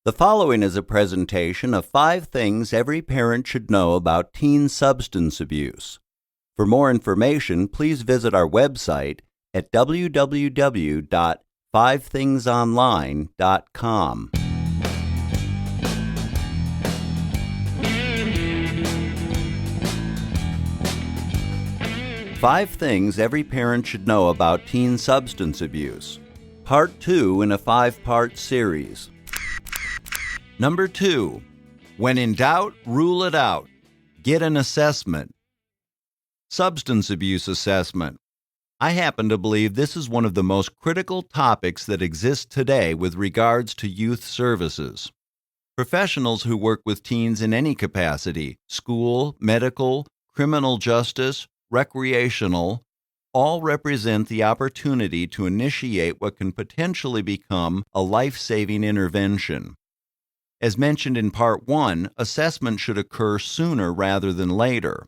The following is a presentation of 5 things every parent should know about teen substance abuse. For more information, please visit our website at www.5thingsonline.com. Five things every parent should know about teen substance abuse. Part 2 in a 5-part series. Number 2. When in doubt, rule it out. Get an assessment. Substance abuse assessment. I happen to believe this is one of the most critical topics that exist today with regards to youth services. Professionals who work with teens in any capacity, school, medical, criminal justice, recreational, all represent the opportunity to initiate what can potentially become a life-saving intervention. As mentioned in Part 1, assessment should occur sooner rather than later.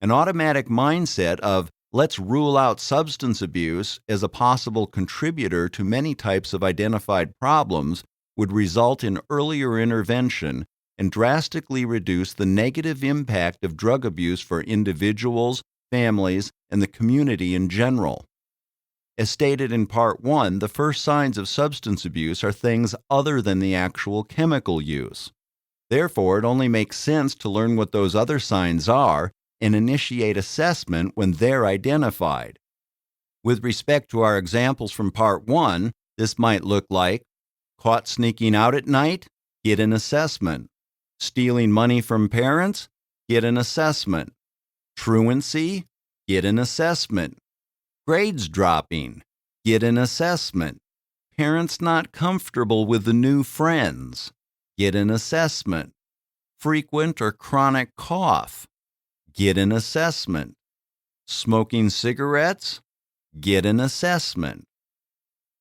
An automatic mindset of, let's rule out substance abuse as a possible contributor to many types of identified problems would result in earlier intervention and drastically reduce the negative impact of drug abuse for individuals, families, and the community in general. As stated in Part 1, the first signs of substance abuse are things other than the actual chemical use. Therefore, it only makes sense to learn what those other signs are and initiate assessment when they're identified. With respect to our examples from Part 1, this might look like caught sneaking out at night, get an assessment. Stealing money from parents, get an assessment. Truancy, get an assessment. Grades dropping, get an assessment. Parents not comfortable with the new friends, get an assessment. Frequent or chronic cough, get an assessment. Smoking cigarettes, get an assessment.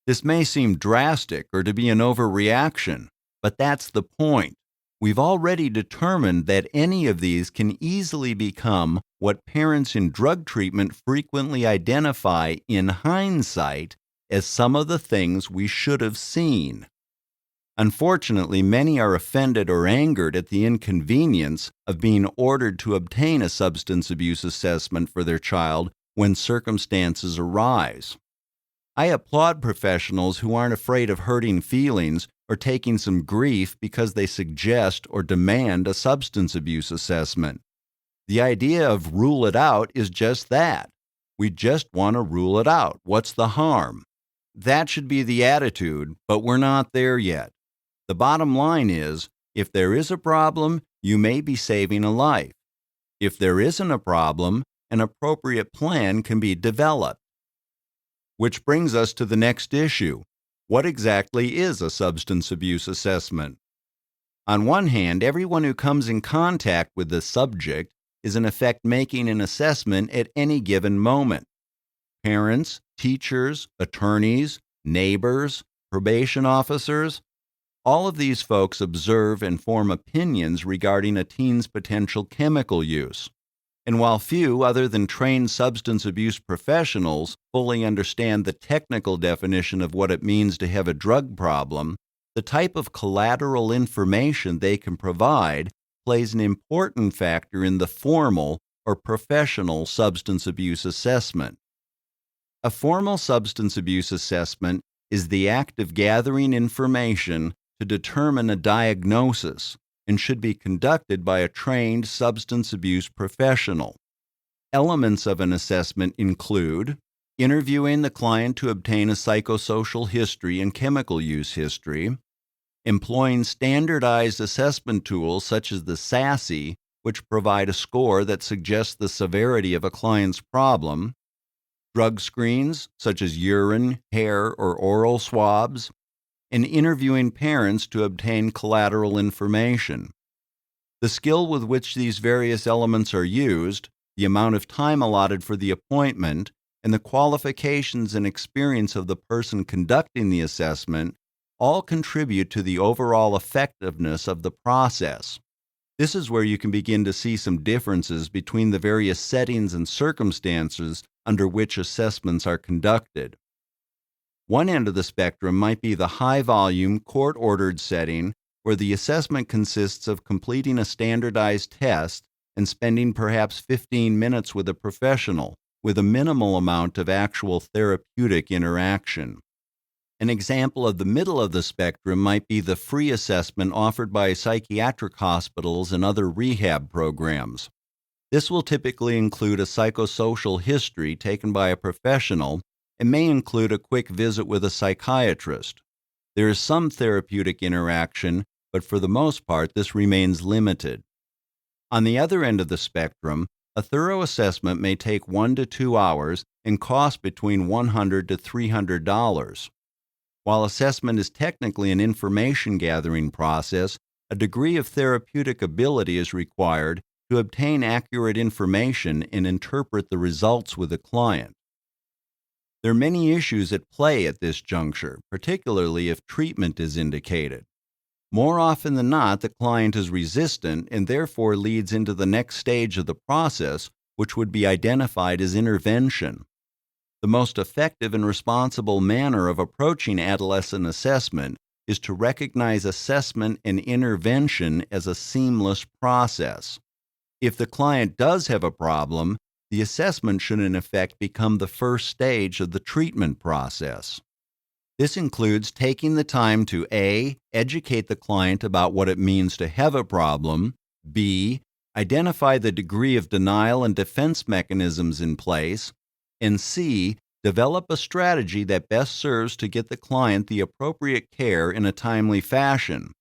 This may seem drastic or to be an overreaction, but that's the point. We've already determined that any of these can easily become what parents in drug treatment frequently identify in hindsight as some of the things we should have seen. Unfortunately, many are offended or angered at the inconvenience of being ordered to obtain a substance abuse assessment for their child when circumstances arise. I applaud professionals who aren't afraid of hurting feelings or taking some grief because they suggest or demand a substance abuse assessment. The idea of rule it out is just that. We just want to rule it out. What's the harm? That should be the attitude, but we're not there yet. The bottom line is, if there is a problem, you may be saving a life. If there isn't a problem, an appropriate plan can be developed. Which brings us to the next issue. What exactly is a substance abuse assessment? On one hand, everyone who comes in contact with the subject is in effect making an assessment at any given moment. Parents, teachers, attorneys, neighbors, probation officers, all of these folks observe and form opinions regarding a teen's potential chemical use. And while few, other than trained substance abuse professionals, fully understand the technical definition of what it means to have a drug problem, the type of collateral information they can provide plays an important factor in the formal or professional substance abuse assessment. A formal substance abuse assessment is the act of gathering information to determine a diagnosis and should be conducted by a trained substance abuse professional. Elements of an assessment include interviewing the client to obtain a psychosocial history and chemical use history, employing standardized assessment tools such as the SASSI, which provide a score that suggests the severity of a client's problem, drug screens such as urine, hair, or oral swabs, and interviewing parents to obtain collateral information. The skill with which these various elements are used, the amount of time allotted for the appointment, and the qualifications and experience of the person conducting the assessment all contribute to the overall effectiveness of the process. This is where you can begin to see some differences between the various settings and circumstances under which assessments are conducted. One end of the spectrum might be the high-volume, court-ordered setting where the assessment consists of completing a standardized test and spending perhaps 15 minutes with a professional, with a minimal amount of actual therapeutic interaction. An example of the middle of the spectrum might be the free assessment offered by psychiatric hospitals and other rehab programs. This will typically include a psychosocial history taken by a professional and may include a quick visit with a psychiatrist. There is some therapeutic interaction, but for the most part, this remains limited. On the other end of the spectrum, a thorough assessment may take 1 to 2 hours and cost between $100 to $300. While assessment is technically an information gathering process, a degree of therapeutic ability is required to obtain accurate information and interpret the results with the client. There are many issues at play at this juncture, particularly if treatment is indicated. More often than not, the client is resistant and therefore leads into the next stage of the process, which would be identified as intervention. The most effective and responsible manner of approaching adolescent assessment is to recognize assessment and intervention as a seamless process. If the client does have a problem, the assessment should in effect become the first stage of the treatment process. This includes taking the time to A. Educate the client about what it means to have a problem, B. Identify the degree of denial and defense mechanisms in place, and C. Develop a strategy that best serves to get the client the appropriate care in a timely fashion.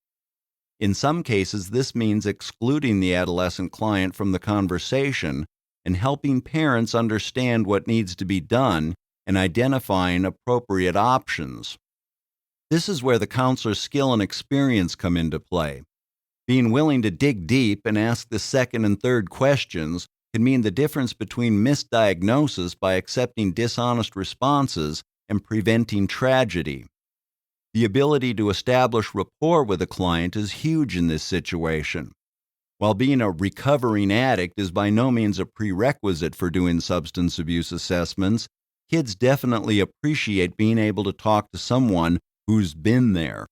In some cases, this means excluding the adolescent client from the conversation and helping parents understand what needs to be done and identifying appropriate options. This is where the counselor's skill and experience come into play. Being willing to dig deep and ask the second and third questions can mean the difference between misdiagnosis by accepting dishonest responses and preventing tragedy. The ability to establish rapport with a client is huge in this situation. While being a recovering addict is by no means a prerequisite for doing substance abuse assessments, kids definitely appreciate being able to talk to someone who's been there.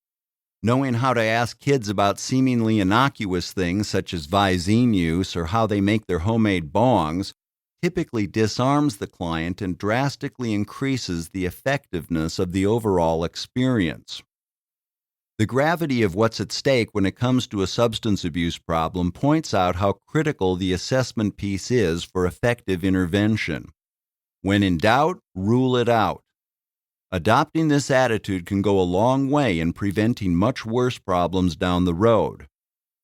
Knowing how to ask kids about seemingly innocuous things such as Visine use or how they make their homemade bongs typically disarms the client and drastically increases the effectiveness of the overall experience. The gravity of what's at stake when it comes to a substance abuse problem points out how critical the assessment piece is for effective intervention. When in doubt, rule it out. Adopting this attitude can go a long way in preventing much worse problems down the road.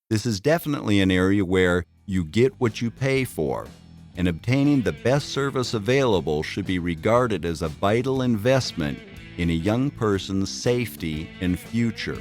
This is definitely an area where you get what you pay for, and obtaining the best service available should be regarded as a vital investment in a young person's safety and future.